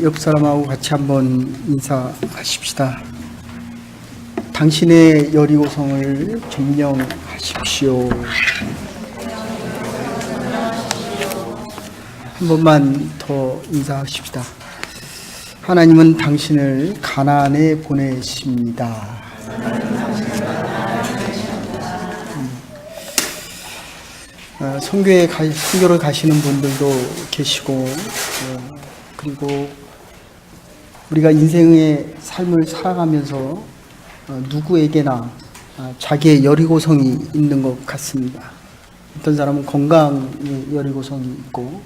옆 사람하고 같이 한번 인사하십시다. 당신의 여리고성을 점령하십시오. 한 번만 더 인사하십시다. 하나님은 당신을 가나안에 보내십니다. 선교를 가시는 분들도 계시고, 그리고 우리가 인생의 삶을 살아가면서 누구에게나 자기의 여리고성이 있는 것 같습니다. 어떤 사람은 건강의 여리고성이 있고,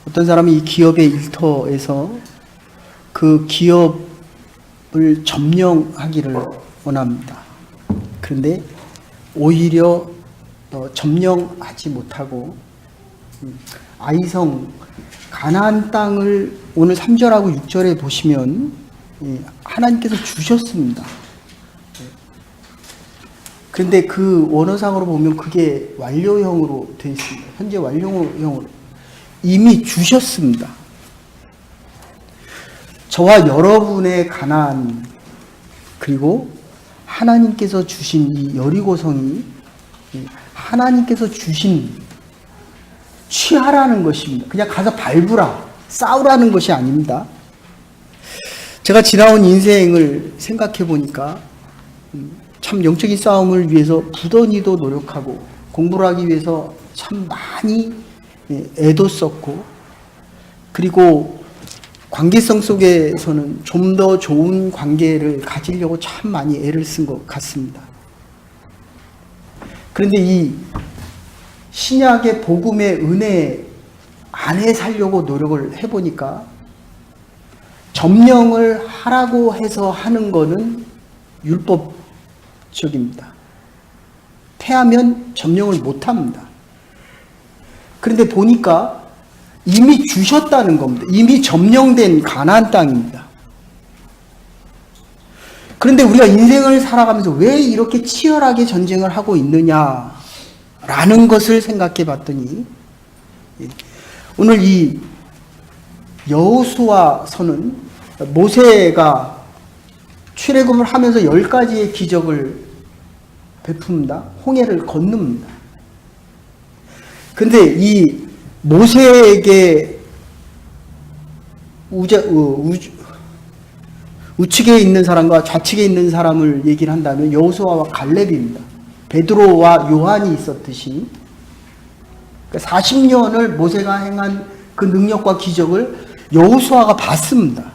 어떤 사람은 이 기업의 일터에서 그 기업을 점령하기를 원합니다. 그런데 오히려 점령하지 못하고 아이성 가나안 땅을 오늘 3절하고 6절에 보시면 하나님께서 주셨습니다. 그런데 그 원어상으로 보면 그게 완료형으로 되어 있습니다. 현재 완료형으로 이미 주셨습니다. 저와 여러분의 가나안, 그리고 하나님께서 주신 이 여리고성이 하나님께서 주신 취하라는 것입니다. 그냥 가서 밟으라, 싸우라는 것이 아닙니다. 제가 지나온 인생을 생각해 보니까 참 영적인 싸움을 위해서 부단히도 노력하고 공부를 하기 위해서 참 많이 애도 썼고, 그리고 관계성 속에서는 좀 더 좋은 관계를 가지려고 참 많이 애를 쓴 것 같습니다. 그런데 이 신약의 복음의 은혜 안에 살려고 노력을 해보니까 점령을 하라고 해서 하는 거는 율법적입니다. 패하면 점령을 못합니다. 그런데 보니까 이미 주셨다는 겁니다. 이미 점령된 가나안 땅입니다. 그런데 우리가 인생을 살아가면서 왜 이렇게 치열하게 전쟁을 하고 있느냐라는 것을 생각해 봤더니, 오늘 이 여호수아서는 모세가 출애굽을 하면서 10가지의 기적을 베풉니다. 홍해를 건넙니다. 그런데 이 모세에게 우측에 있는 사람과 좌측에 있는 사람을 얘기를 한다면 여호수아와 갈렙입니다. 베드로와 요한이 있었듯이 40년을 모세가 행한 그 능력과 기적을 여호수아가 봤습니다.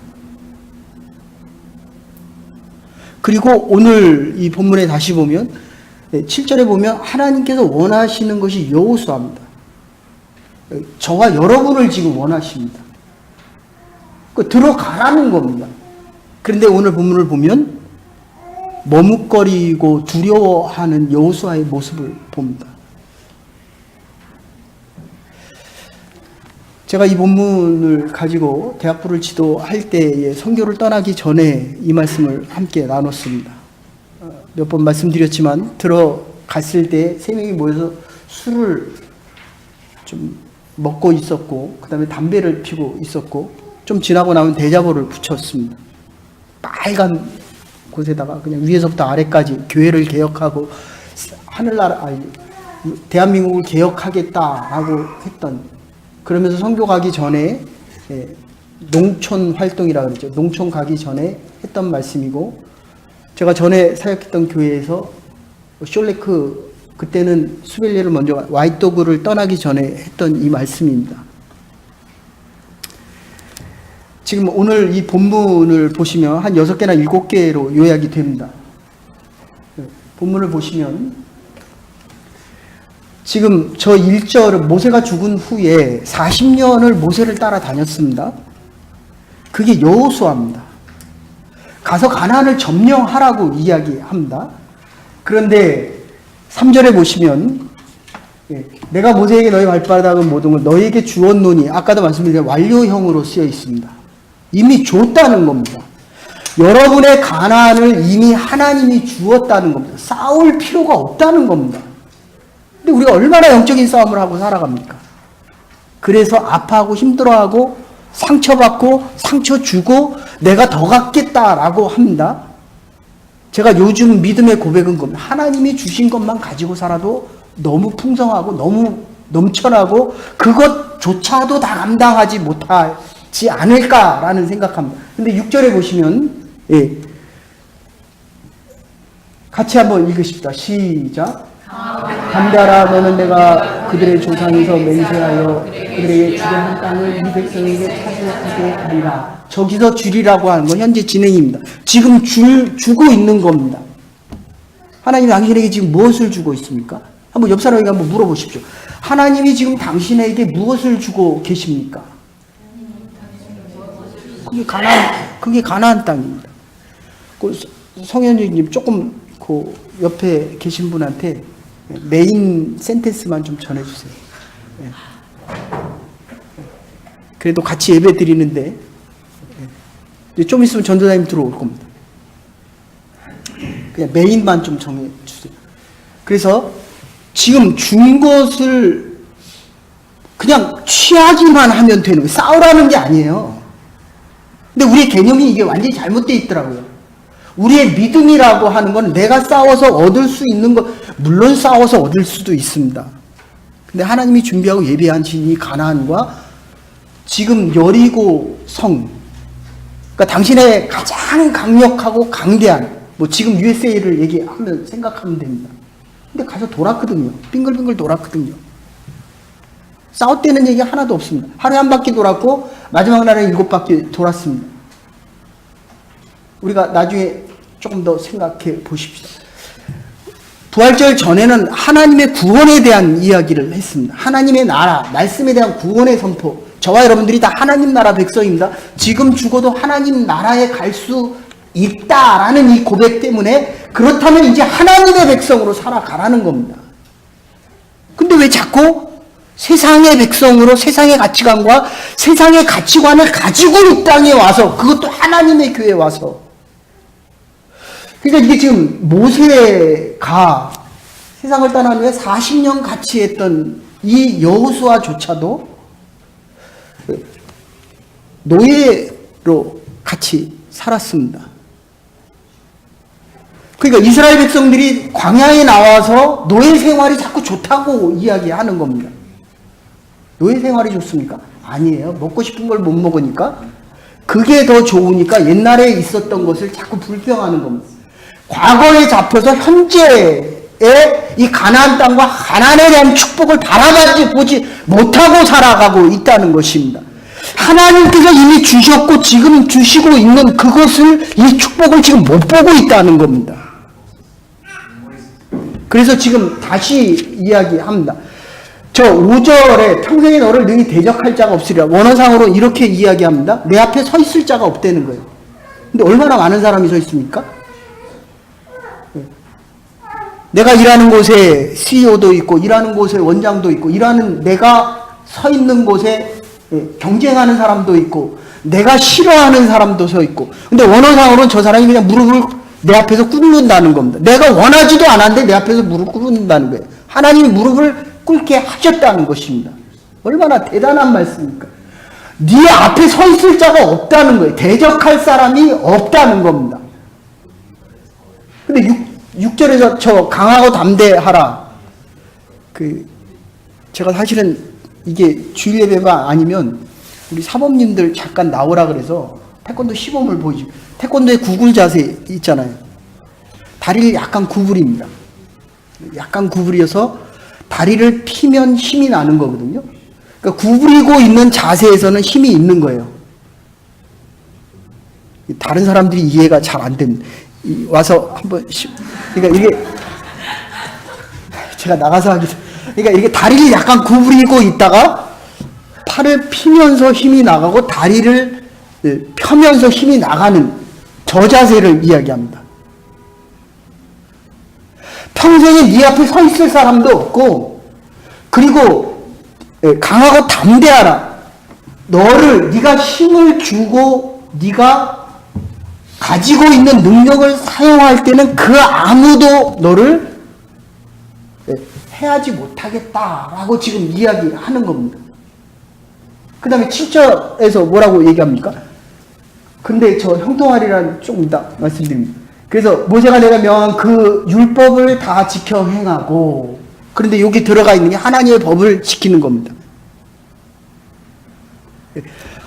그리고 오늘 이 본문에 다시 보면 7절에 보면 하나님께서 원하시는 것이 여호수아입니다. 저와 여러분을 지금 원하십니다. 들어가라는 겁니다. 그런데 오늘 본문을 보면 머뭇거리고 두려워하는 여호수아의 모습을 봅니다. 제가 이 본문을 가지고 대학부를 지도할 때에 선교를 떠나기 전에 이 말씀을 함께 나눴습니다. 몇 번 말씀드렸지만 들어갔을 때 3명이 모여서 술을 좀 먹고 있었고, 그 다음에 담배를 피고 있었고, 좀 지나고 나면 대자보를 붙였습니다. 빨간 곳에다가 그냥 위에서부터 아래까지 교회를 개혁하고 대한민국을 개혁하겠다라고 했던, 그러면서 선교 가기 전에 농촌 활동이라고 그러죠. 농촌 가기 전에 했던 말씀이고, 제가 전에 사역했던 교회에서 숄레크, 그때는 수벨리를 먼저 와이도그를 떠나기 전에 했던 이 말씀입니다. 지금 오늘 이 본문을 보시면 한 6개나 7개로 요약이 됩니다. 본문을 보시면 지금 저 1절은 모세가 죽은 후에 40년을 모세를 따라다녔습니다. 그게 여호수아입니다. 가서 가나안을 점령하라고 이야기합니다. 그런데 3절에 보시면 내가 모세에게 너희 발바닥은 모든 걸 너희에게 주었노니, 아까도 말씀드린 완료형으로 쓰여 있습니다. 이미 줬다는 겁니다. 여러분의 가나안을 이미 하나님이 주었다는 겁니다. 싸울 필요가 없다는 겁니다. 근데 우리가 얼마나 영적인 싸움을 하고 살아갑니까? 그래서 아파하고 힘들어하고 상처받고 상처 주고 내가 더 갖겠다라고 합니다. 제가 요즘 믿음의 고백은 겁니다. 하나님이 주신 것만 가지고 살아도 너무 풍성하고 너무 넘쳐나고 그것조차도 다 감당하지 못하지 않을까라는 생각합니다. 근데 6절에 보시면 같이 한번 읽으십시다. 시작. 감자라 너는 내가 그들의 조상에서 맹세하여 그들에게 주게 한 땅을 이 백성에게 차지하게 하리라. 저기서 주리라고 하는 건 현재 진행입니다. 지금 주고 있는 겁니다. 하나님이 당신에게 지금 무엇을 주고 있습니까? 한번 옆 사람에게 한번 물어보십시오. 하나님이 지금 당신에게 무엇을 주고 계십니까? 그게 가나안 땅입니다. 성현주님 조금 그 옆에 계신 분한테 메인 센텐스만 좀 전해주세요. 그래도 같이 예배 드리는데 좀 있으면 전도사님 들어올 겁니다. 그냥 메인만 좀 정해주세요. 그래서 지금 준 것을 그냥 취하기만 하면 되는 거예요. 싸우라는 게 아니에요. 근데 우리의 개념이 이게 완전히 잘못되어 있더라고요. 우리의 믿음이라고 하는 건 내가 싸워서 얻을 수 있는 것, 물론 싸워서 얻을 수도 있습니다. 근데 하나님이 준비하고 예비하신 이 가나안과 지금 여리고 성, 그러니까 당신의 가장 강력하고 강대한, 뭐 지금 USA를 얘기하면 생각하면 됩니다. 근데 가서 돌았거든요. 빙글빙글 돌았거든요. 싸웠다는 얘기 하나도 없습니다. 하루에 한 바퀴 돌았고 마지막 날에 7바퀴 돌았습니다. 우리가 나중에 조금 더 생각해 보십시오. 부활절 전에는 하나님의 구원에 대한 이야기를 했습니다. 하나님의 나라, 말씀에 대한 구원의 선포. 저와 여러분들이 다 하나님 나라 백성입니다. 지금 죽어도 하나님 나라에 갈 수 있다라는 이 고백 때문에 그렇다면 이제 하나님의 백성으로 살아가라는 겁니다. 근데 왜 자꾸 세상의 백성으로 세상의 가치관과 세상의 가치관을 가지고 이 땅에 와서, 그것도 하나님의 교회에 와서, 그러니까 이게 지금 모세가 세상을 떠난 후에 40년 같이 했던 이 여호수아조차도 노예로 같이 살았습니다. 그러니까 이스라엘 백성들이 광야에 나와서 노예 생활이 자꾸 좋다고 이야기하는 겁니다. 노예 생활이 좋습니까? 아니에요. 먹고 싶은 걸 못 먹으니까 그게 더 좋으니까 옛날에 있었던 것을 자꾸 불평하는 겁니다. 과거에 잡혀서 현재의 이 가나안 땅과 가나안에 대한 축복을 바라보지 못하고 살아가고 있다는 것입니다. 하나님께서 이미 주셨고 지금 주시고 있는 그것을, 이 축복을 지금 못 보고 있다는 겁니다. 그래서 지금 다시 이야기합니다. 저 5절에 평생에 너를 능히 대적할 자가 없으리라. 원어상으로 이렇게 이야기합니다. 내 앞에 서 있을 자가 없다는 거예요. 근데 얼마나 많은 사람이 서 있습니까? 내가 일하는 곳에 CEO도 있고, 일하는 곳에 원장도 있고, 내가 서 있는 곳에 경쟁하는 사람도 있고, 내가 싫어하는 사람도 서 있고. 근데 원어상으로는 저 사람이 그냥 무릎을 내 앞에서 꿇는다는 겁니다. 내가 원하지도 않았는데 내 앞에서 무릎을 꿇는다는 거예요. 하나님이 무릎을 꿇게 하셨다는 것입니다. 얼마나 대단한 말씀입니까? 네 앞에 서 있을 자가 없다는 거예요. 대적할 사람이 없다는 겁니다. 근데 6절에서 저 강하고 담대하라. 제가 사실은 이게 주일 예배가 아니면 우리 사범님들 잠깐 나오라 그래서 태권도 시범을 보여주고, 태권도의 구굴 자세 있잖아요. 다리를 약간 구부립니다. 약간 구부려서 다리를 피면 힘이 나는 거거든요. 그러니까 구부리고 있는 자세에서는 힘이 있는 거예요. 다른 사람들이 이해가 잘 안 됩니다. 와서 한번, 그러니까 이게, 제가 나가서 하겠습니다. 그러니까 이게 다리를 약간 구부리고 있다가 팔을 피면서 힘이 나가고 다리를 펴면서 힘이 나가는 저 자세를 이야기합니다. 평생에 네 앞에 서 있을 사람도 없고, 그리고 강하고 담대하라. 네가 힘을 주고 네가 가지고 있는 능력을 사용할 때는 그 아무도 너를 해하지 못하겠다라고 지금 이야기하는 겁니다. 그 다음에 7절에서 뭐라고 얘기합니까? 근데 저 형통하리란 조금 이따 말씀드립니다. 그래서 모세가 내가 명한 그 율법을 다 지켜 행하고, 그런데 여기 들어가 있는 게 하나님의 법을 지키는 겁니다.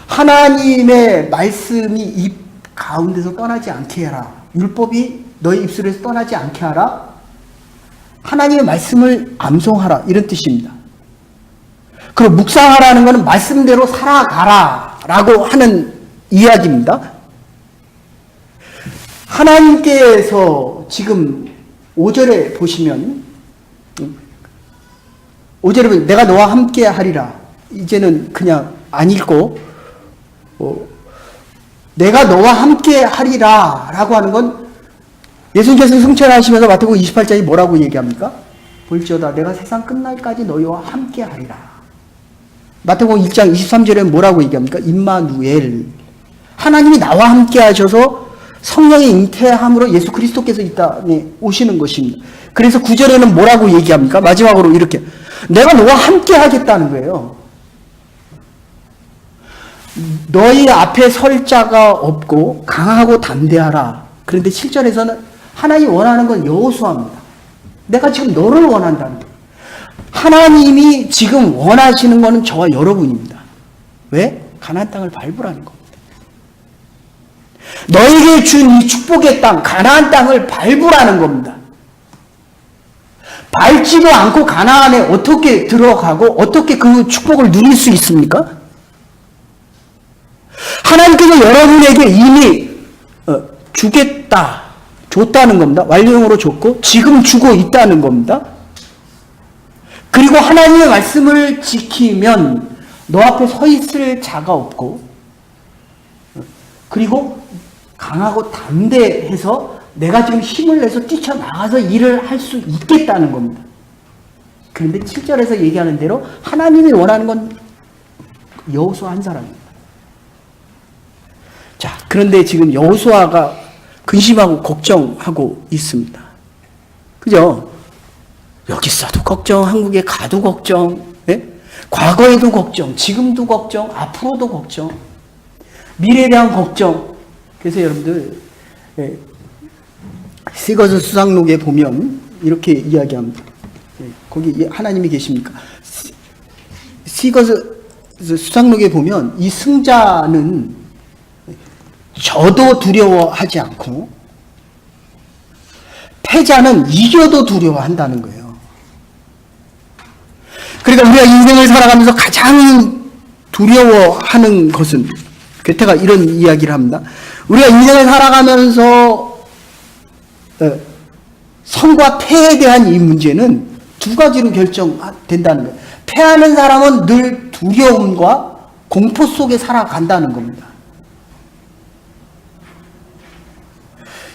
하나님의 말씀이 입 가운데서 떠나지 않게 해라. 율법이 너희 입술에서 떠나지 않게 하라. 하나님의 말씀을 암송하라. 이런 뜻입니다. 그리고 묵상하라는 것은 말씀대로 살아가라 라고 하는 이야기입니다. 하나님께서 지금 5절에 보시면, 5절에 보면 내가 너와 함께 하리라. 이제는 그냥 안 읽고, 내가 너와 함께 하리라 라고 하는 건 예수님께서 승천하시면서 마태복음 28장이 뭐라고 얘기합니까? 볼지어다 내가 세상 끝날까지 너희와 함께 하리라. 마태복음 1장 23절에 뭐라고 얘기합니까? 임마누엘. 하나님이 나와 함께 하셔서 성령의 잉태함으로 예수 그리스도께서 이 땅에 오시는 것입니다. 그래서 9절에는 뭐라고 얘기합니까? 마지막으로 이렇게 내가 너와 함께 하겠다는 거예요. 너희 앞에 설 자가 없고 강하고 담대하라. 그런데 7절에서는 하나님이 원하는 건 여호수아입니다. 내가 지금 너를 원한다는 거예요. 하나님이 지금 원하시는 것은 저와 여러분입니다. 왜? 가나안 땅을 밟으라는 겁니다. 너에게 준 이 축복의 땅, 가나안 땅을 밟으라는 겁니다. 밟지도 않고 가나안에 어떻게 들어가고 어떻게 그 축복을 누릴 수 있습니까? 하나님께서 여러분에게 이미 주겠다, 줬다는 겁니다. 완료형으로 줬고 지금 주고 있다는 겁니다. 그리고 하나님의 말씀을 지키면 너 앞에 서 있을 자가 없고, 그리고 강하고 담대해서 내가 지금 힘을 내서 뛰쳐나가서 일을 할 수 있겠다는 겁니다. 그런데 7절에서 얘기하는 대로 하나님이 원하는 건 여호수아 한 사람입니다. 자, 그런데 지금 여호수아가 근심하고 걱정하고 있습니다. 그죠? 여기 있어도 걱정, 한국에 가도 걱정, 예? 과거에도 걱정, 지금도 걱정, 앞으로도 걱정, 미래에 대한 걱정. 그래서 여러분들, 예, 시거즈 수상록에 보면 이렇게 이야기합니다. 예, 거기 하나님이 계십니까? 시거즈 수상록에 보면 이 승자는 저도 두려워하지 않고 패자는 이겨도 두려워한다는 거예요. 그러니까 우리가 인생을 살아가면서 가장 두려워하는 것은, 괴테가 이런 이야기를 합니다. 우리가 인생을 살아가면서 성과 패에 대한 이 문제는 두 가지로 결정된다는 거예요. 패하는 사람은 늘 두려움과 공포 속에 살아간다는 겁니다.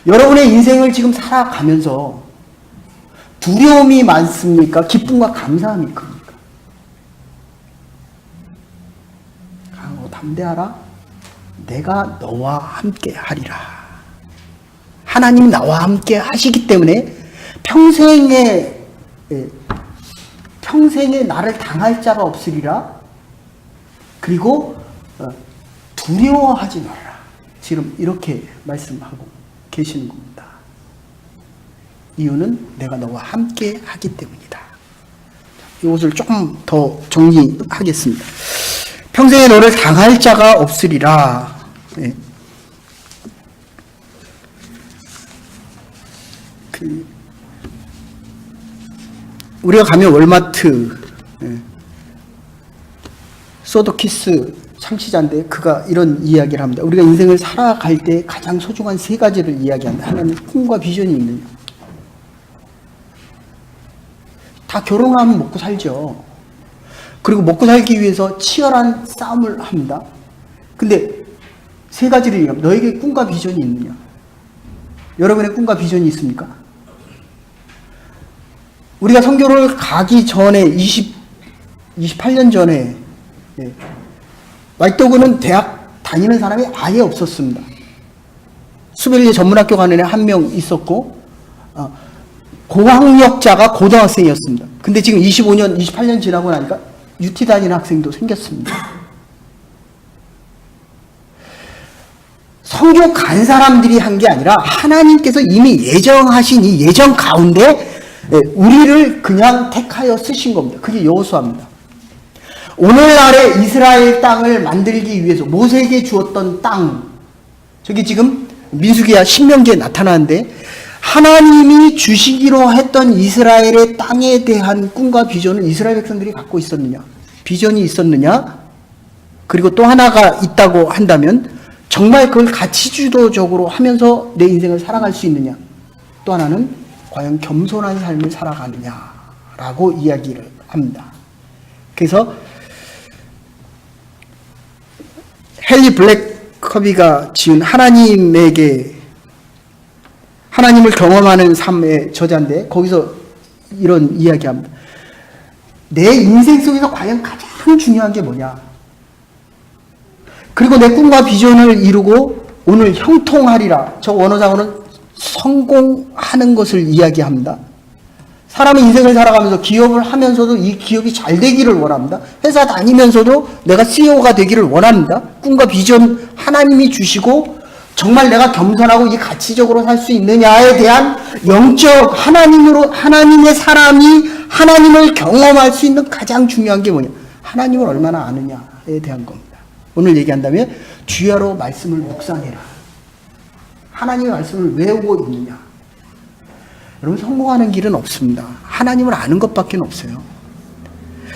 여러분의 인생을 지금 살아가면서 두려움이 많습니까? 기쁨과 감사함이 큽니까? 강하고 담대하라. 내가 너와 함께 하리라. 하나님이 나와 함께 하시기 때문에 평생에 나를 당할 자가 없으리라. 그리고 두려워하지 말라. 지금 이렇게 말씀하고 계시는 겁니다. 이유는 내가 너와 함께 하기 때문이다. 이것을 조금 더 정리하겠습니다. 평생에 너를 당할 자가 없으리라. 네. 우리가 가면 월마트, 소도키스 창시자인데 그가 이런 이야기를 합니다. 우리가 인생을 살아갈 때 가장 소중한 세 가지를 이야기한다. 하나는 꿈과 비전이 있느냐. 다 결혼하면 먹고 살죠. 그리고 먹고 살기 위해서 치열한 싸움을 합니다. 근데 세 가지를 얘기합니다. 너에게 꿈과 비전이 있느냐. 여러분의 꿈과 비전이 있습니까? 우리가 선교를 가기 전에 28년 전에 왈도그는 대학 다니는 사람이 아예 없었습니다. 수벨리에 전문학교 가는 애 한 명 있었고 고학력자가 고등학생이었습니다. 근데 지금 25년, 28년 지나고 나니까 UT 다니는 학생도 생겼습니다. 성경 간 사람들이 한 게 아니라 하나님께서 이미 예정하신 이 예정 가운데 우리를 그냥 택하여 쓰신 겁니다. 그게 여호수아입니다. 오늘날의 이스라엘 땅을 만들기 위해서 모세에게 주었던 땅, 저기 지금 민수기야 신명기에 나타나는데 하나님이 주시기로 했던 이스라엘의 땅에 대한 꿈과 비전을 이스라엘 백성들이 갖고 있었느냐? 비전이 있었느냐? 그리고 또 하나가 있다고 한다면 정말 그걸 가치주도적으로 하면서 내 인생을 살아갈 수 있느냐? 또 하나는 과연 겸손한 삶을 살아가느냐라고 이야기를 합니다. 그래서 헨리 블랙커비가 지은 하나님을 경험하는 삶의 저자인데 거기서 이런 이야기합니다. 내 인생 속에서 과연 가장 중요한 게 뭐냐? 그리고 내 꿈과 비전을 이루고 오늘 형통하리라. 저 원어상으로는 성공하는 것을 이야기합니다. 사람의 인생을 살아가면서 기업을 하면서도 이 기업이 잘 되기를 원합니다. 회사 다니면서도 내가 CEO가 되기를 원합니다. 꿈과 비전 하나님이 주시고 정말 내가 겸손하고 이 가치적으로 살 수 있느냐에 대한 영적 하나님의 사람이 하나님을 경험할 수 있는 가장 중요한 게 뭐냐? 하나님을 얼마나 아느냐에 대한 겁니다. 오늘 얘기한다면 주야로 말씀을 묵상해라. 하나님의 말씀을 외우고 있느냐? 여러분 성공하는 길은 없습니다. 하나님을 아는 것밖에 없어요.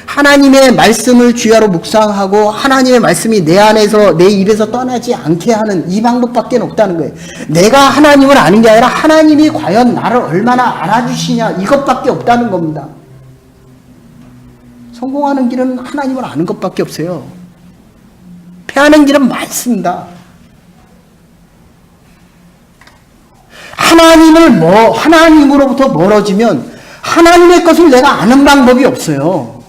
하나님의 말씀을 주야로 묵상하고 하나님의 말씀이 내 안에서 내 입에서 떠나지 않게 하는 이 방법밖에 없다는 거예요. 내가 하나님을 아는 게 아니라 하나님이 과연 나를 얼마나 알아주시냐 이것밖에 없다는 겁니다. 성공하는 길은 하나님을 아는 것밖에 없어요. 패하는 길은 많습니다. 하나님으로부터 멀어지면 하나님의 것을 내가 아는 방법이 없어요.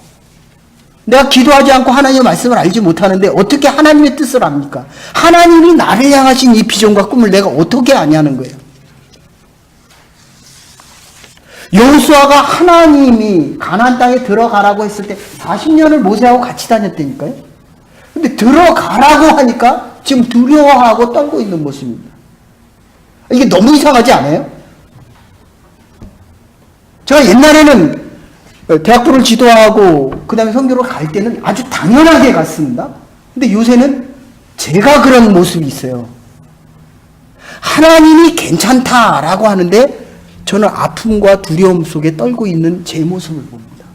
내가 기도하지 않고 하나님의 말씀을 알지 못하는데 어떻게 하나님의 뜻을 압니까? 하나님이 나를 향하신 이 비전과 꿈을 내가 어떻게 아냐는 거예요. 여호수아가 하나님이 가나안 땅에 들어가라고 했을 때 40년을 모세하고 같이 다녔다니까요. 근데 들어가라고 하니까 지금 두려워하고 떨고 있는 모습입니다. 이게 너무 이상하지 않아요? 제가 옛날에는 대학부를 지도하고 그 다음에 선교를 갈 때는 아주 당연하게 갔습니다. 근데 요새는 제가 그런 모습이 있어요. 하나님이 괜찮다라고 하는데 저는 아픔과 두려움 속에 떨고 있는 제 모습을 봅니다.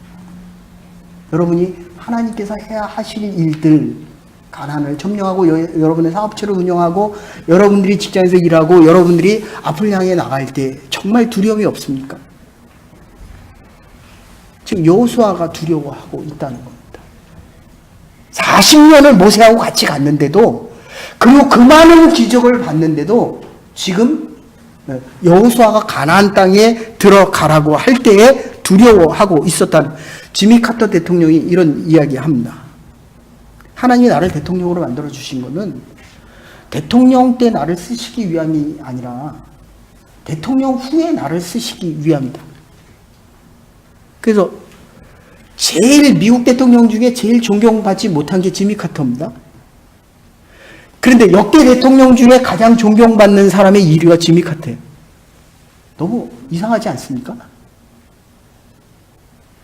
여러분이 하나님께서 해야 하실 일들, 가난을 점령하고 여러분의 사업체를 운영하고 여러분들이 직장에서 일하고 여러분들이 앞을 향해 나갈 때 정말 두려움이 없습니까? 지금 여호수아가 두려워하고 있다는 겁니다. 40년을 모세하고 같이 갔는데도 그리고 그 많은 기적을 봤는데도 지금 여호수아가 가나안 땅에 들어가라고 할 때에 두려워하고 있었다는 지미 카터 대통령이 이런 이야기합니다. 하나님이 나를 대통령으로 만들어 주신 것은 대통령 때 나를 쓰시기 위함이 아니라 대통령 후에 나를 쓰시기 위함이다. 그래서 제일 미국 대통령 중에 제일 존경받지 못한 게 지미 카터입니다. 그런데 역대 대통령 중에 가장 존경받는 사람의 1위가 지미 카터예요. 너무 이상하지 않습니까?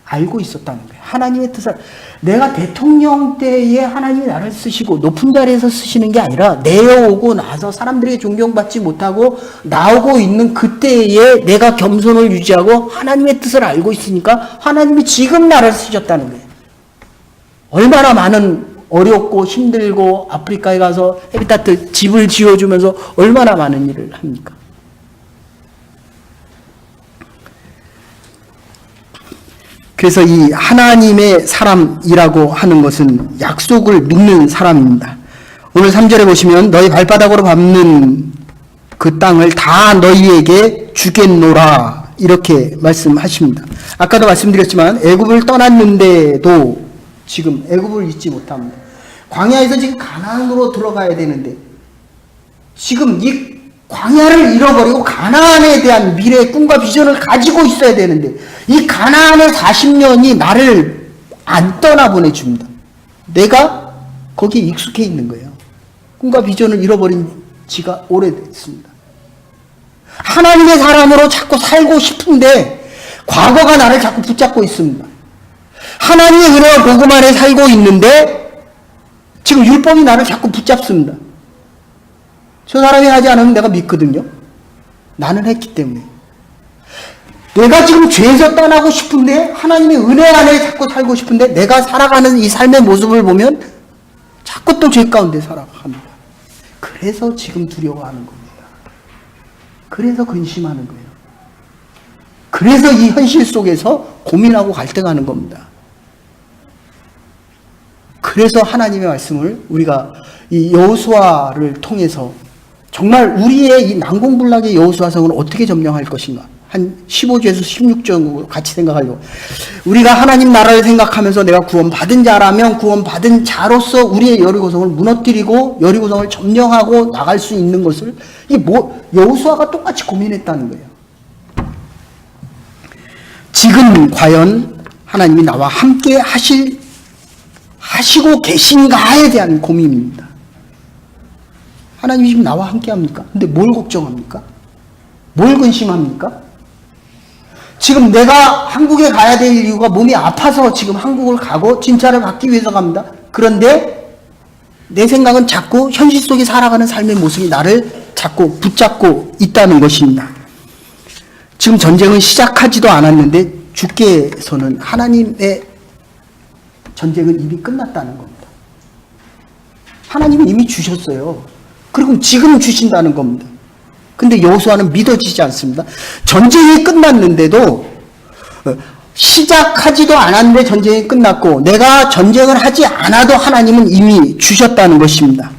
알고 있었다는 거예요. 하나님의 뜻을. 내가 대통령 때에 하나님이 나를 쓰시고 높은 자리에서 쓰시는 게 아니라 내려오고 나서 사람들에게 존경받지 못하고 나오고 있는 그때에 내가 겸손을 유지하고 하나님의 뜻을 알고 있으니까 하나님이 지금 나를 쓰셨다는 거예요. 얼마나 많은 어렵고 힘들고 아프리카에 가서 헤비타트 집을 지어주면서 얼마나 많은 일을 합니까? 그래서 이 하나님의 사람이라고 하는 것은 약속을 믿는 사람입니다. 오늘 3절에 보시면 너희 발바닥으로 밟는 그 땅을 다 너희에게 주겠노라 이렇게 말씀하십니다. 아까도 말씀드렸지만 애굽을 떠났는데도 지금 애굽을 잊지 못합니다. 광야에서 지금 가나안으로 들어가야 되는데 지금 이 광야를 잃어버리고 가나안에 대한 미래의 꿈과 비전을 가지고 있어야 되는데 이 가나안의 40년이 나를 안 떠나보내줍니다. 내가 거기에 익숙해 있는 거예요. 꿈과 비전을 잃어버린 지가 오래됐습니다. 하나님의 사람으로 자꾸 살고 싶은데 과거가 나를 자꾸 붙잡고 있습니다. 하나님의 은혜와 복음 안에 살고 있는데 지금 율법이 나를 자꾸 붙잡습니다. 저 사람이 하지 않으면 내가 믿거든요. 나는 했기 때문에. 내가 지금 죄에서 떠나고 싶은데 하나님의 은혜 안에 자꾸 살고 싶은데 내가 살아가는 이 삶의 모습을 보면 자꾸 또 죄 가운데 살아갑니다. 그래서 지금 두려워하는 겁니다. 그래서 근심하는 거예요. 그래서 이 현실 속에서 고민하고 갈등하는 겁니다. 그래서 하나님의 말씀을 우리가 이 여호수아를 통해서 정말 우리의 이 난공불락의 여호수아성을 어떻게 점령할 것인가, 한 15주에서 16주 정도 같이 생각하려고. 우리가 하나님 나라를 생각하면서 내가 구원받은 자라면 구원받은 자로서 우리의 여리고성을 무너뜨리고 여리고성을 점령하고 나갈 수 있는 것을 여호수아가 똑같이 고민했다는 거예요. 지금 과연 하나님이 나와 함께 하시고 계신가에 대한 고민입니다. 하나님이 지금 나와 함께 합니까? 근데 뭘 걱정합니까? 뭘 근심합니까? 지금 내가 한국에 가야 될 이유가 몸이 아파서 지금 한국을 가고 진찰을 받기 위해서 갑니다. 그런데 내 생각은 자꾸 현실 속에 살아가는 삶의 모습이 나를 자꾸 붙잡고 있다는 것입니다. 지금 전쟁은 시작하지도 않았는데 주께서는 하나님의 전쟁은 이미 끝났다는 겁니다. 하나님이 이미 주셨어요. 그리고 지금 주신다는 겁니다. 근데 여호수아는 믿어지지 않습니다. 전쟁이 끝났는데도 시작하지도 않았는데 전쟁이 끝났고 내가 전쟁을 하지 않아도 하나님은 이미 주셨다는 것입니다.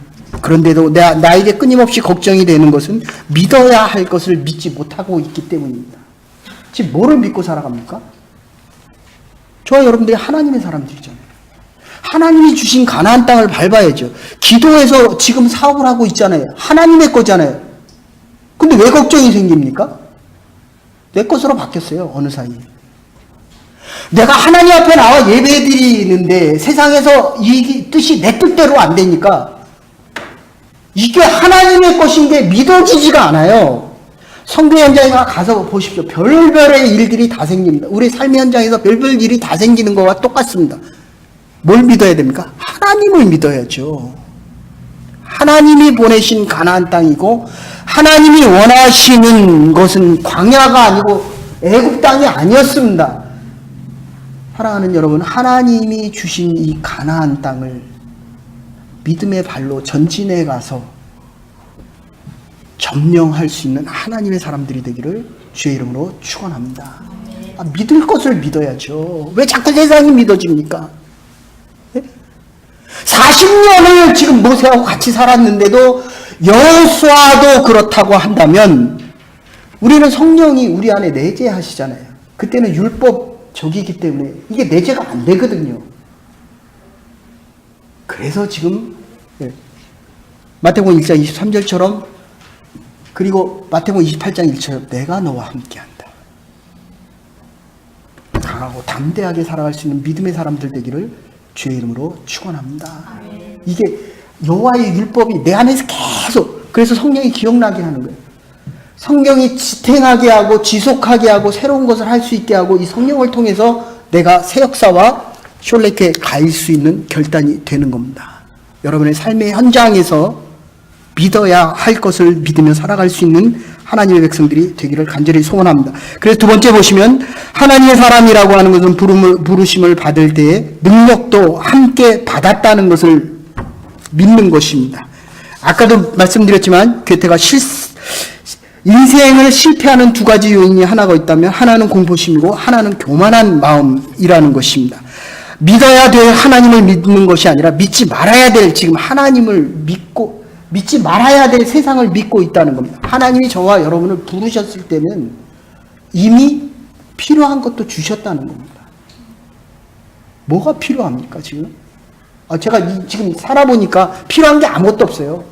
그런데도 나에게 끊임없이 걱정이 되는 것은 믿어야 할 것을 믿지 못하고 있기 때문입니다. 지금 뭐를 믿고 살아갑니까? 저와 여러분들이 하나님의 사람들이잖아요. 하나님이 주신 가나안 땅을 밟아야죠. 기도해서 지금 사업을 하고 있잖아요. 하나님의 거잖아요. 근데 왜 걱정이 생깁니까? 내 것으로 바뀌었어요. 어느 사이에. 내가 하나님 앞에 나와 예배드리는데 세상에서 이 뜻이 내 뜻대로 안 되니까 이게 하나님의 것인 게 믿어지지가 않아요. 성교 현장에 가서 보십시오. 별별의 일들이 다 생깁니다. 우리 삶의 현장에서 별별 일이 다 생기는 것과 똑같습니다. 뭘 믿어야 됩니까? 하나님을 믿어야죠. 하나님이 보내신 가나안 땅이고 하나님이 원하시는 것은 광야가 아니고 애굽 땅이 아니었습니다. 사랑하는 여러분, 하나님이 주신 이 가나안 땅을 믿음의 발로 전진해 가서 점령할 수 있는 하나님의 사람들이 되기를 주의 이름으로 축원합니다. 믿을 것을 믿어야죠. 왜 자꾸 세상이 믿어집니까? 40년을 지금 모세하고 같이 살았는데도 여호수아도 그렇다고 한다면 우리는 성령이 우리 안에 내재하시잖아요. 그때는 율법적이기 때문에 이게 내재가 안 되거든요. 그래서 지금 마태복음 1장 23절처럼 그리고 마태복음 28장 1절처럼 내가 너와 함께한다. 강하고 담대하게 살아갈 수 있는 믿음의 사람들 되기를 주의 이름으로 축원합니다. 이게 여호와의 율법이 내 안에서 계속, 그래서 성령이 기억나게 하는 거예요. 성령이 지탱하게 하고 지속하게 하고 새로운 것을 할 수 있게 하고 이 성령을 통해서 내가 새 역사와 숄레케 갈 수 있는 결단이 되는 겁니다. 여러분의 삶의 현장에서 믿어야 할 것을 믿으며 살아갈 수 있는 하나님의 백성들이 되기를 간절히 소원합니다. 그래서 두 번째 보시면 하나님의 사람이라고 하는 것은 부르심을 받을 때에 능력도 함께 받았다는 것을 믿는 것입니다. 아까도 말씀드렸지만 괴테가 인생을 실패하는 두 가지 요인이 하나가 있다면 하나는 공포심이고 하나는 교만한 마음이라는 것입니다. 믿어야 될 하나님을 믿는 것이 아니라 믿지 말아야 될 지금 하나님을 믿고 믿지 말아야 될 세상을 믿고 있다는 겁니다. 하나님이 저와 여러분을 부르셨을 때는 이미 필요한 것도 주셨다는 겁니다. 뭐가 필요합니까 지금? 제가 지금 살아보니까 필요한 게 아무것도 없어요.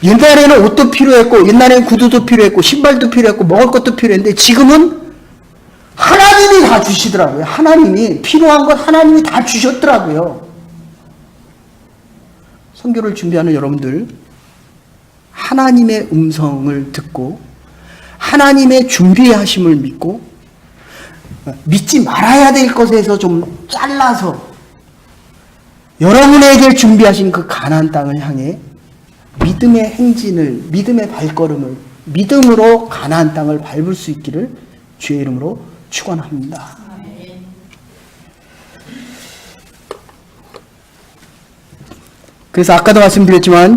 옛날에는 옷도 필요했고 옛날에는 구두도 필요했고 신발도 필요했고 먹을 것도 필요했는데 지금은 하나님이 다 주시더라고요. 하나님이 필요한 것 하나님이 다 주셨더라고요. 선교를 준비하는 여러분들, 하나님의 음성을 듣고 하나님의 준비하심을 믿고 믿지 말아야 될 것에서 좀 잘라서 여러분에게 준비하신 그 가나안 땅을 향해 믿음의 행진을, 믿음의 발걸음을, 믿음으로 가나안 땅을 밟을 수 있기를 주의 이름으로 축원합니다. 그래서 아까도 말씀드렸지만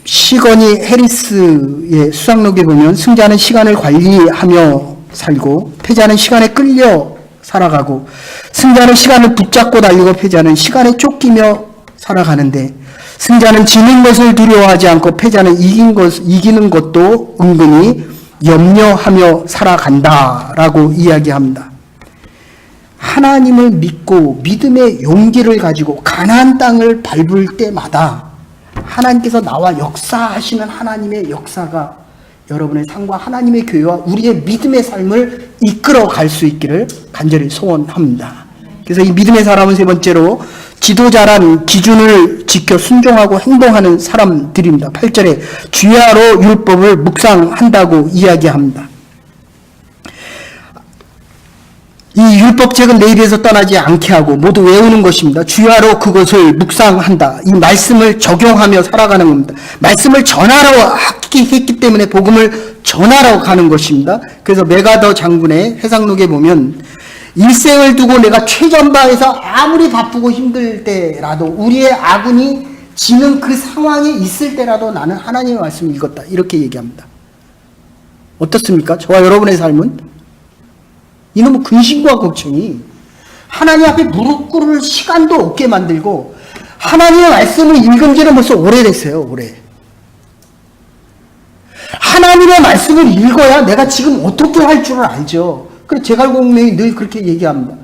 시거니 해리스의 수상록에 보면 승자는 시간을 관리하며 살고 패자는 시간에 끌려 살아가고, 승자는 시간을 붙잡고 달리고 패자는 시간에 쫓기며 살아가는데, 승자는 지는 것을 두려워하지 않고 패자는 이기는 것도 은근히 염려하며 살아간다라고 이야기합니다. 하나님을 믿고 믿음의 용기를 가지고 가나안 땅을 밟을 때마다 하나님께서 나와 역사하시는 하나님의 역사가 여러분의 삶과 하나님의 교회와 우리의 믿음의 삶을 이끌어 갈 수 있기를 간절히 소원합니다. 그래서 이 믿음의 사람은 세 번째로 지도자란 기준을 지켜 순종하고 행동하는 사람들입니다. 8절에 주야로 율법을 묵상한다고 이야기합니다. 이 율법책은 내 입에서 떠나지 않게 하고 모두 외우는 것입니다. 주야로 그것을 묵상한다. 이 말씀을 적용하며 살아가는 겁니다. 말씀을 전하러 했기 때문에 복음을 전하러 가는 것입니다. 그래서 메가더 장군의 해상록에 보면 일생을 두고 내가 최전방에서 아무리 바쁘고 힘들 때라도 우리의 아군이 지는 그 상황에 있을 때라도 나는 하나님의 말씀을 읽었다. 이렇게 얘기합니다. 어떻습니까? 저와 여러분의 삶은? 이놈의 근심과 걱정이 하나님 앞에 무릎 꿇을 시간도 없게 만들고, 하나님의 말씀을 읽은 지는 벌써 오래됐어요. 오래. 하나님의 말씀을 읽어야 내가 지금 어떻게 할 줄을 알죠. 그래서 제갈공명이 늘 그렇게 얘기합니다.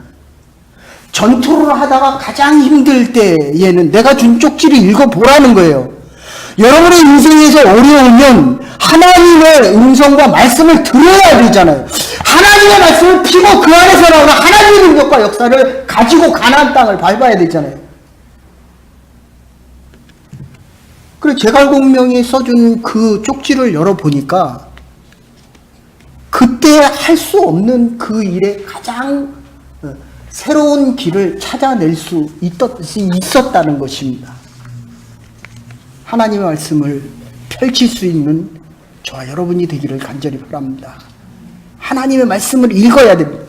전투를 하다가 가장 힘들 때에는 내가 준 쪽지를 읽어보라는 거예요. 여러분의 인생에서 어려우면 하나님의 음성과 말씀을 들어야 되잖아요. 하나님의 말씀을 피고 그 안에서 나오는 하나님의 능력과 역사를 가지고 가나안 땅을 밟아야 되잖아요. 그래서 제갈공명이 써준 그 쪽지를 열어보니까 그때 할 수 없는 그 일에 가장 새로운 길을 찾아낼 수 있었다는 것입니다. 하나님의 말씀을 펼칠 수 있는 저와 여러분이 되기를 간절히 바랍니다. 하나님의 말씀을 읽어야 됩니다.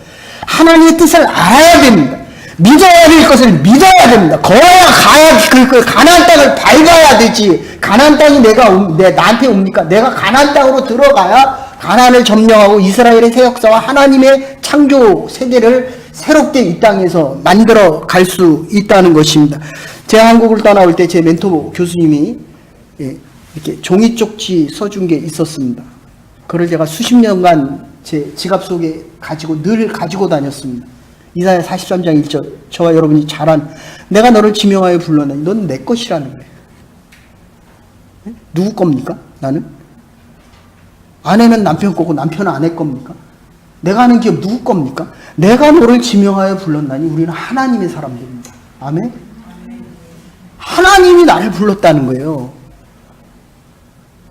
하나님의 뜻을 알아야 됩니다. 믿어야 될 것을 믿어야 됩니다. 거야 가야 그 가나안 땅을 밟아야 되지. 가나안 땅이 나한테 옵니까? 내가 가나안 땅으로 들어가야 가나안을 점령하고 이스라엘의 새 역사와 하나님의 창조 세계를 새롭게 이 땅에서 만들어 갈 수 있다는 것입니다. 제가 한국을 떠나올 때 제 멘토 교수님이 이렇게 종이 쪽지 써준 게 있었습니다. 그걸 제가 수십 년간 제 지갑 속에 늘 가지고 다녔습니다. 이사야 43장 1절, 저와 여러분이 잘 내가 너를 지명하여 불렀나니 넌 내 것이라는 거예요. 누구 겁니까? 나는? 아내는 남편 거고 남편은 아내 겁니까? 내가 하는 기업 누구 겁니까? 내가 너를 지명하여 불렀나니 우리는 하나님의 사람들입니다. 아멘? 하나님이 나를 불렀다는 거예요.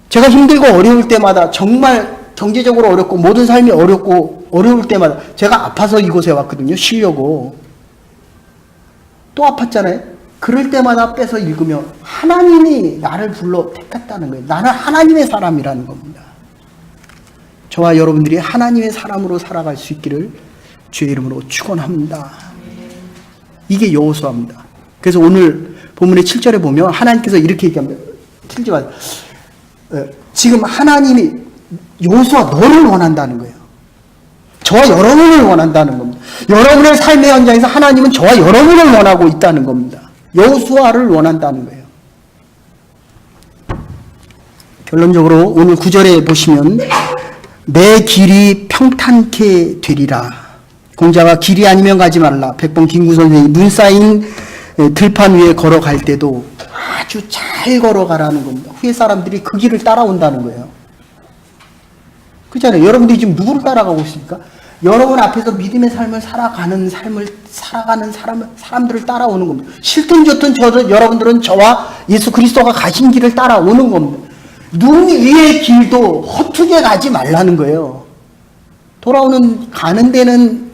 제가 힘들고 어려울 때마다, 정말 경제적으로 어렵고 모든 삶이 어려울 때마다, 제가 아파서 이곳에 왔거든요. 쉬려고. 또 아팠잖아요. 그럴 때마다 빼서 읽으며 하나님이 나를 불러 택했다는 거예요. 나는 하나님의 사람이라는 겁니다. 저와 여러분들이 하나님의 사람으로 살아갈 수 있기를 주의 이름으로 축원합니다. 이게 여호수아입니다. 그래서 오늘 본문의 7절에 보면 하나님께서 이렇게 얘기합니다. 틀지 마세요. 지금 하나님이 여호수아 너를 원한다는 거예요. 저와 여러분을 원한다는 겁니다. 여러분의 삶의 현장에서 하나님은 저와 여러분을 원하고 있다는 겁니다. 여호수아를 원한다는 거예요. 결론적으로 오늘 9절에 보시면 내 길이 평탄케 되리라. 공자가 길이 아니면 가지 말라. 백범 김구 선생이 눈 쌓인 들판 위에 걸어갈 때도 아주 잘 걸어가라는 겁니다. 후에 사람들이 그 길을 따라온다는 거예요. 그렇잖아요. 여러분들이 지금 누구를 따라가고 있습니까? 여러분 앞에서 믿음의 삶을 살아가는 사람들을 따라오는 겁니다. 싫든 좋든 여러분들은 저와 예수 그리스도가 가신 길을 따라오는 겁니다. 눈 위의 길도 허투게 가지 말라는 거예요. 가는 데는,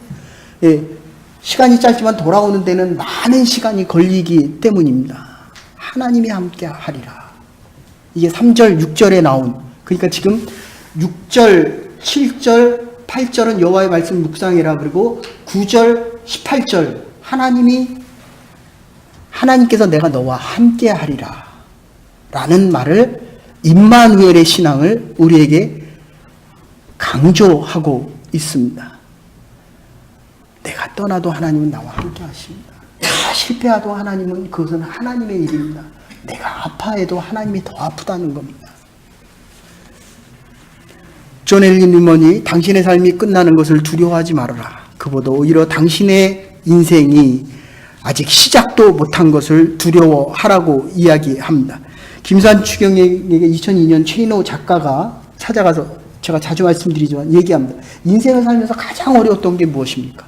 시간이 짧지만 돌아오는 데는 많은 시간이 걸리기 때문입니다. 하나님이 함께 하리라. 이게 3절, 6절에 나온, 그러니까 지금 6절, 7절, 8절은 여호와의 말씀 묵상해라. 그리고 9절, 18절 하나님께서 내가 너와 함께 하리라 라는 말을, 임마누엘의 신앙을 우리에게 강조하고 있습니다. 내가 떠나도 하나님은 나와 함께 하십니다. 내가 실패해도 하나님은 그것은 하나님의 일입니다. 내가 아파해도 하나님이 더 아프다는 겁니다. 존 엘리 뉴먼이 당신의 삶이 끝나는 것을 두려워하지 말아라. 그보다 오히려 당신의 인생이 아직 시작도 못한 것을 두려워하라고 이야기합니다. 김수환 추경에게 2002년 최인호 작가가 찾아가서, 제가 자주 말씀드리지만 얘기합니다. 인생을 살면서 가장 어려웠던 게 무엇입니까?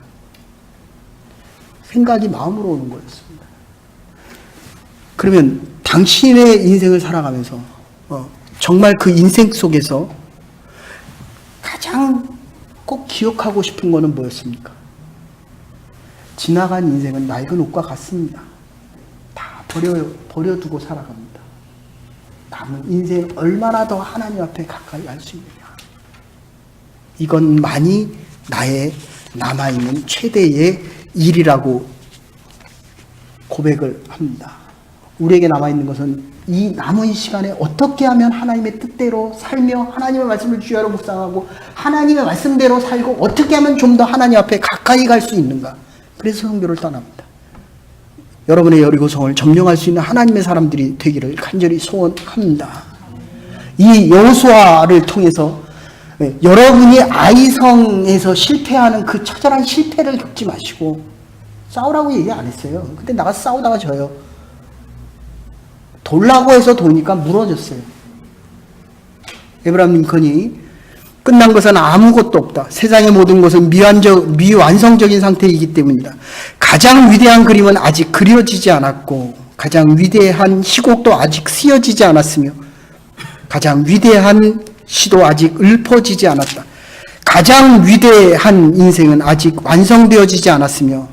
생각이 마음으로 오는 거였습니다. 그러면 당신의 인생을 살아가면서 정말 그 인생 속에서 가장 꼭 기억하고 싶은 거는 뭐였습니까? 지나간 인생은 낡은 옷과 같습니다. 다 버려두고 살아갑니다. 남은 인생 얼마나 더 하나님 앞에 가까이 갈 수 있느냐. 이것만이 나의 남아있는 최대의 일이라고 고백을 합니다. 우리에게 남아있는 것은 이 남은 시간에 어떻게 하면 하나님의 뜻대로 살며 하나님의 말씀을 주야로 묵상하고 하나님의 말씀대로 살고 어떻게 하면 좀 더 하나님 앞에 가까이 갈 수 있는가. 그래서 선교를 떠납니다. 여러분의 여리고성을 점령할 수 있는 하나님의 사람들이 되기를 간절히 소원합니다. 이 여호수아를 통해서 여러분이 아이성에서 실패하는 그 처절한 실패를 겪지 마시고, 싸우라고 얘기 안 했어요. 근데 나가서 싸우다가 져요. 돌라고 해서 도니까 무너졌어요. 에브라임 링컨이 끝난 것은 아무것도 없다. 세상의 모든 것은 미완성적인 상태이기 때문이다. 가장 위대한 그림은 아직 그려지지 않았고, 가장 위대한 희곡도 아직 쓰여지지 않았으며, 가장 위대한 시도 아직 읊어지지 않았다. 가장 위대한 인생은 아직 완성되어지지 않았으며,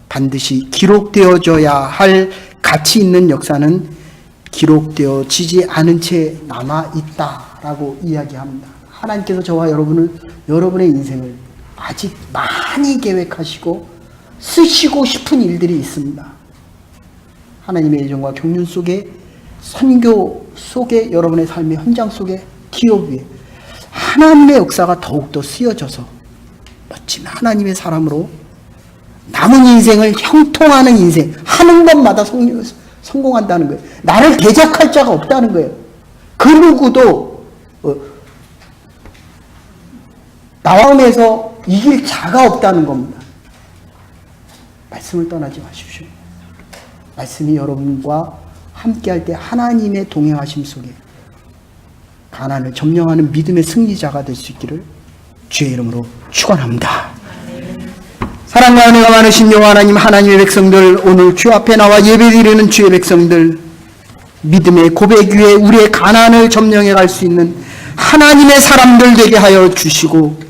반드시 기록되어져야 할 가치 있는 역사는 기록되어지지 않은 채 남아있다라고 이야기합니다. 하나님께서 저와 여러분의 인생을 아직 많이 계획하시고 쓰시고 싶은 일들이 있습니다. 하나님의 예정과 경륜 속에, 선교 속에, 여러분의 삶의 현장 속에, 기업 위에 하나님의 역사가 더욱더 쓰여져서 멋진 하나님의 사람으로 남은 인생을 형통하는 인생, 하는 것마다 성공한다는 거예요. 나를 대적할 자가 없다는 거예요. 그 누구도 나와움에서 이길 자가 없다는 겁니다. 말씀을 떠나지 마십시오. 말씀이 여러분과 함께할 때 하나님의 동행하심 속에 가난을 점령하는 믿음의 승리자가 될 수 있기를 주의 이름으로 축원합니다. 사랑과 은혜가 많으신 여호와 하나님, 하나님의 백성들, 오늘 주 앞에 나와 예배드리는 주의 백성들, 믿음의 고백 위에 우리의 가난을 점령해 갈 수 있는 하나님의 사람들 되게 하여 주시고,